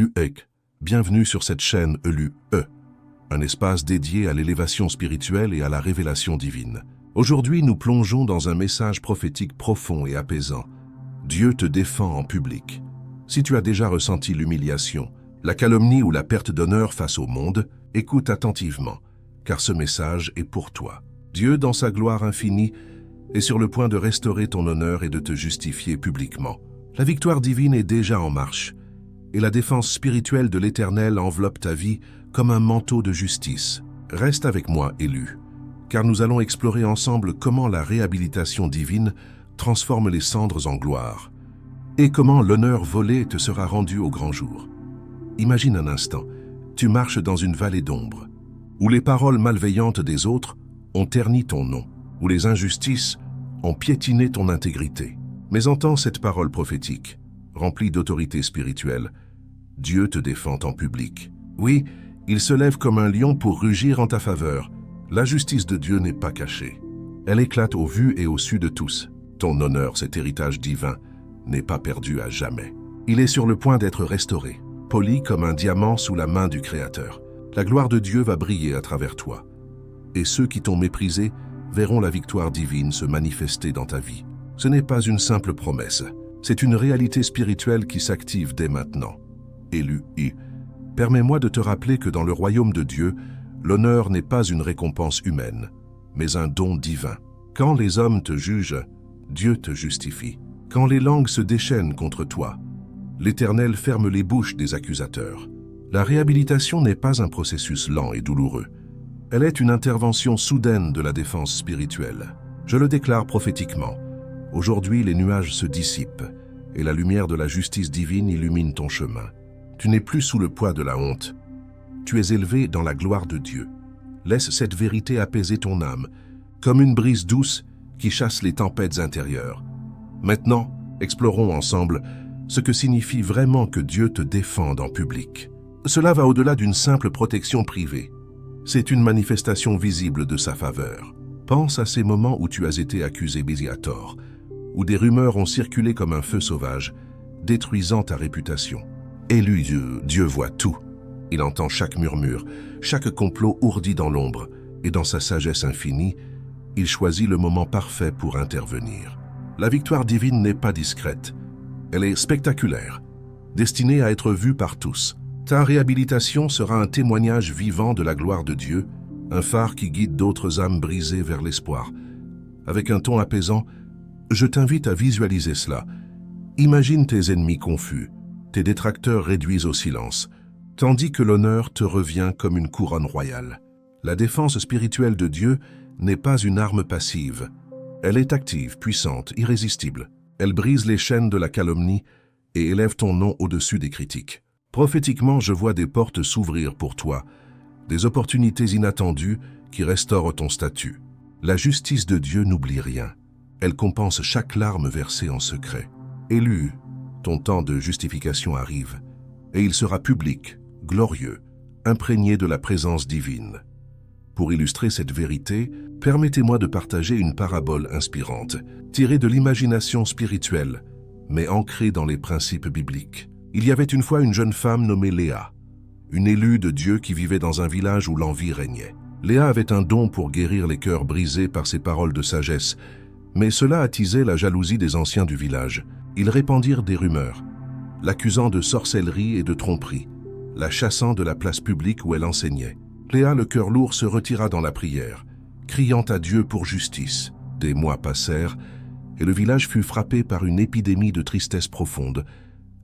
Eluek, bienvenue sur cette chaîne Elue, un espace dédié à l'élévation spirituelle et à la révélation divine. Aujourd'hui, nous plongeons dans un message prophétique profond et apaisant. Dieu te défend en public. Si tu as déjà ressenti l'humiliation, la calomnie ou la perte d'honneur face au monde, écoute attentivement, car ce message est pour toi. Dieu, dans sa gloire infinie, est sur le point de restaurer ton honneur et de te justifier publiquement. La victoire divine est déjà en marche, et la défense spirituelle de l'Éternel enveloppe ta vie comme un manteau de justice. Reste avec moi, Élu, car nous allons explorer ensemble comment la réhabilitation divine transforme les cendres en gloire, et comment l'honneur volé te sera rendu au grand jour. Imagine un instant, tu marches dans une vallée d'ombre, où les paroles malveillantes des autres ont terni ton nom, où les injustices ont piétiné ton intégrité. Mais entends cette parole prophétique, remplie d'autorité spirituelle. Dieu te défend en public. Oui, il se lève comme un lion pour rugir en ta faveur. La justice de Dieu n'est pas cachée. Elle éclate au vu et au su de tous. Ton honneur, cet héritage divin, n'est pas perdu à jamais. Il est sur le point d'être restauré, poli comme un diamant sous la main du Créateur. La gloire de Dieu va briller à travers toi. Et ceux qui t'ont méprisé verront la victoire divine se manifester dans ta vie. Ce n'est pas une simple promesse, c'est une réalité spirituelle qui s'active dès maintenant. Élu, permets-moi de te rappeler que dans le royaume de Dieu, l'honneur n'est pas une récompense humaine, mais un don divin. Quand les hommes te jugent, Dieu te justifie. Quand les langues se déchaînent contre toi, l'Éternel ferme les bouches des accusateurs. La réhabilitation n'est pas un processus lent et douloureux. Elle est une intervention soudaine de la défense spirituelle. Je le déclare prophétiquement. Aujourd'hui, les nuages se dissipent et la lumière de la justice divine illumine ton chemin. Tu n'es plus sous le poids de la honte. Tu es élevé dans la gloire de Dieu. Laisse cette vérité apaiser ton âme, comme une brise douce qui chasse les tempêtes intérieures. Maintenant, explorons ensemble ce que signifie vraiment que Dieu te défende en public. Cela va au-delà d'une simple protection privée. C'est une manifestation visible de sa faveur. Pense à ces moments où tu as été accusé à tort, où des rumeurs ont circulé comme un feu sauvage, détruisant ta réputation. Élu, Dieu voit tout. Il entend chaque murmure, chaque complot ourdi dans l'ombre, et dans sa sagesse infinie, il choisit le moment parfait pour intervenir. La victoire divine n'est pas discrète. Elle est spectaculaire, destinée à être vue par tous. Ta réhabilitation sera un témoignage vivant de la gloire de Dieu, un phare qui guide d'autres âmes brisées vers l'espoir. Avec un ton apaisant, je t'invite à visualiser cela. Imagine tes ennemis confus, tes détracteurs réduits au silence, tandis que l'honneur te revient comme une couronne royale. La défense spirituelle de Dieu n'est pas une arme passive. Elle est active, puissante, irrésistible. Elle brise les chaînes de la calomnie et élève ton nom au-dessus des critiques. Prophétiquement, je vois des portes s'ouvrir pour toi, des opportunités inattendues qui restaurent ton statut. La justice de Dieu n'oublie rien. Elle compense chaque larme versée en secret. Élu, ton temps de justification arrive, et il sera public, glorieux, imprégné de la présence divine. Pour illustrer cette vérité, permettez-moi de partager une parabole inspirante, tirée de l'imagination spirituelle, mais ancrée dans les principes bibliques. Il y avait une fois une jeune femme nommée Léa, une élue de Dieu qui vivait dans un village où l'envie régnait. Léa avait un don pour guérir les cœurs brisés par ses paroles de sagesse, mais cela attisait la jalousie des anciens du village. Ils répandirent des rumeurs, l'accusant de sorcellerie et de tromperie, la chassant de la place publique où elle enseignait. Léa, le cœur lourd, se retira dans la prière, criant à Dieu pour justice. Des mois passèrent, et le village fut frappé par une épidémie de tristesse profonde,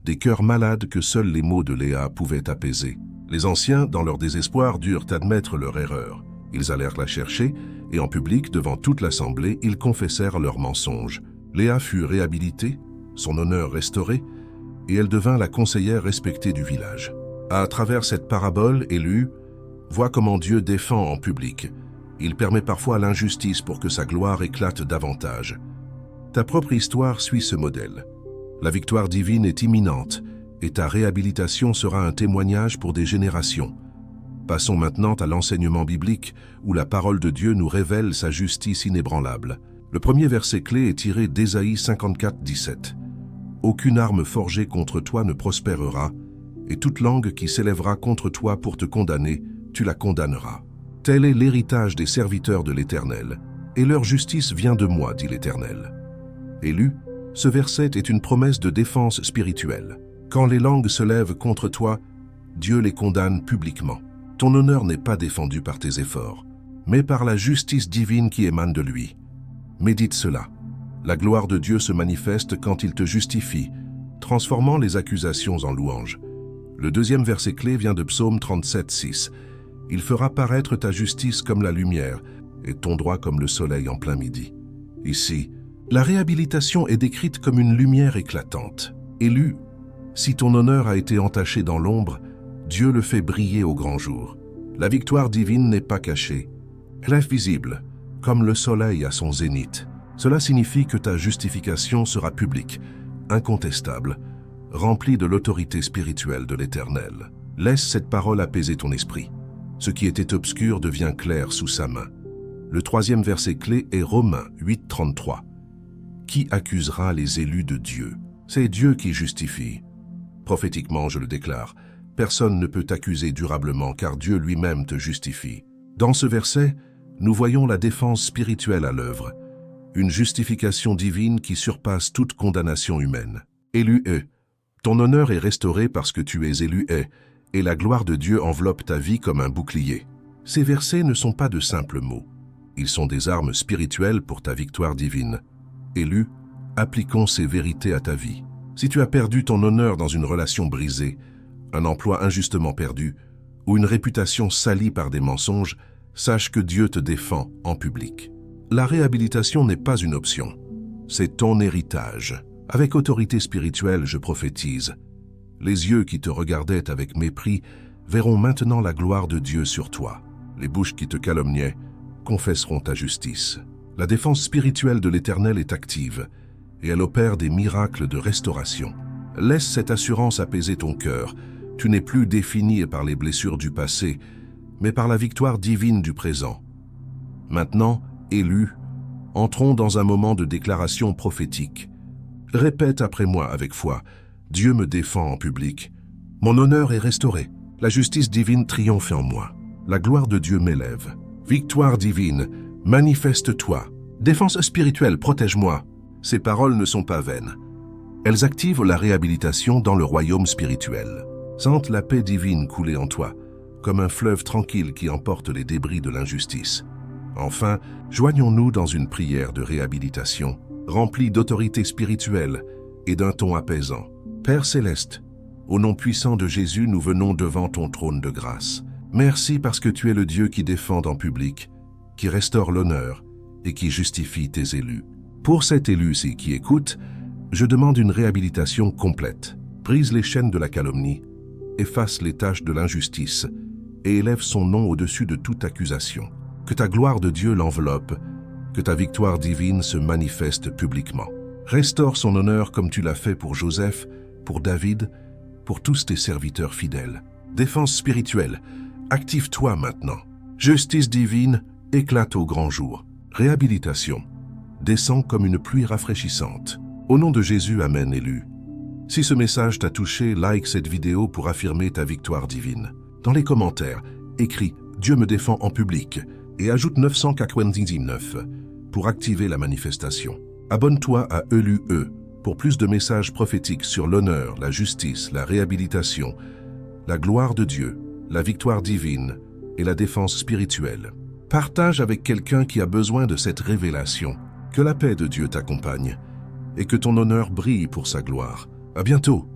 des cœurs malades que seuls les mots de Léa pouvaient apaiser. Les anciens, dans leur désespoir, durent admettre leur erreur. Ils allèrent la chercher, et en public, devant toute l'assemblée, ils confessèrent leurs mensonges. Léa fut réhabilitée, son honneur restauré, et elle devint la conseillère respectée du village. À travers cette parabole, Élu, vois comment Dieu défend en public. Il permet parfois l'injustice pour que sa gloire éclate davantage. Ta propre histoire suit ce modèle. La victoire divine est imminente, et ta réhabilitation sera un témoignage pour des générations. Passons maintenant à l'enseignement biblique, où la parole de Dieu nous révèle sa justice inébranlable. Le premier verset clé est tiré d'Ésaïe 54, 17. « Aucune arme forgée contre toi ne prospérera, et toute langue qui s'élèvera contre toi pour te condamner, tu la condamneras. Tel est l'héritage des serviteurs de l'Éternel, et leur justice vient de moi, dit l'Éternel. Élu, ce verset est une promesse de défense spirituelle. Quand les langues se lèvent contre toi, Dieu les condamne publiquement. Ton honneur n'est pas défendu par tes efforts, mais par la justice divine qui émane de lui. Médite cela. La gloire de Dieu se manifeste quand il te justifie, transformant les accusations en louanges. Le deuxième verset clé vient de Psaume 37, 6. « Il fera paraître ta justice comme la lumière et ton droit comme le soleil en plein midi. » Ici, la réhabilitation est décrite comme une lumière éclatante. Élu, si ton honneur a été entaché dans l'ombre, Dieu le fait briller au grand jour. La victoire divine n'est pas cachée. Elle est visible, comme le soleil à son zénith. Cela signifie que ta justification sera publique, incontestable, remplie de l'autorité spirituelle de l'Éternel. Laisse cette parole apaiser ton esprit. Ce qui était obscur devient clair sous sa main. Le troisième verset clé est Romains 8, 33. Qui accusera les élus de Dieu? C'est Dieu qui justifie. Prophétiquement, je le déclare, personne ne peut t'accuser durablement car Dieu lui-même te justifie. Dans ce verset, nous voyons la défense spirituelle à l'œuvre, une justification divine qui surpasse toute condamnation humaine. Élu est. Ton honneur est restauré parce que tu es élu est, et la gloire de Dieu enveloppe ta vie comme un bouclier. Ces versets ne sont pas de simples mots. Ils sont des armes spirituelles pour ta victoire divine. Élu, appliquons ces vérités à ta vie. Si tu as perdu ton honneur dans une relation brisée, un emploi injustement perdu, ou une réputation salie par des mensonges, sache que Dieu te défend en public. La réhabilitation n'est pas une option, c'est ton héritage. Avec autorité spirituelle, je prophétise. Les yeux qui te regardaient avec mépris verront maintenant la gloire de Dieu sur toi. Les bouches qui te calomniaient confesseront ta justice. La défense spirituelle de l'Éternel est active et elle opère des miracles de restauration. Laisse cette assurance apaiser ton cœur. Tu n'es plus défini par les blessures du passé, mais par la victoire divine du présent. Maintenant, élu, entrons dans un moment de déclaration prophétique. Répète après moi avec foi, Dieu me défend en public. Mon honneur est restauré. La justice divine triomphe en moi. La gloire de Dieu m'élève. Victoire divine, manifeste-toi. Défense spirituelle, protège-moi. Ces paroles ne sont pas vaines. Elles activent la réhabilitation dans le royaume spirituel. Sente la paix divine couler en toi, comme un fleuve tranquille qui emporte les débris de l'injustice. Enfin, joignons-nous dans une prière de réhabilitation, remplie d'autorité spirituelle et d'un ton apaisant. Père céleste, au nom puissant de Jésus, nous venons devant ton trône de grâce. Merci parce que tu es le Dieu qui défend en public, qui restaure l'honneur et qui justifie tes élus. Pour cet élu-ci qui écoute, je demande une réhabilitation complète. Brise les chaînes de la calomnie, efface les taches de l'injustice et élève son nom au-dessus de toute accusation. Que ta gloire de Dieu l'enveloppe, que ta victoire divine se manifeste publiquement. Restaure son honneur comme tu l'as fait pour Joseph, pour David, pour tous tes serviteurs fidèles. Défense spirituelle, active-toi maintenant. Justice divine, éclate au grand jour. Réhabilitation, descend comme une pluie rafraîchissante. Au nom de Jésus, Amen, élu. Si ce message t'a touché, like cette vidéo pour affirmer ta victoire divine. Dans les commentaires, écris « Dieu me défend en public » et ajoute 999 pour activer la manifestation. Abonne-toi à ELU pour plus de messages prophétiques sur l'honneur, la justice, la réhabilitation, la gloire de Dieu, la victoire divine et la défense spirituelle. Partage avec quelqu'un qui a besoin de cette révélation. Que la paix de Dieu t'accompagne et que ton honneur brille pour sa gloire. À bientôt!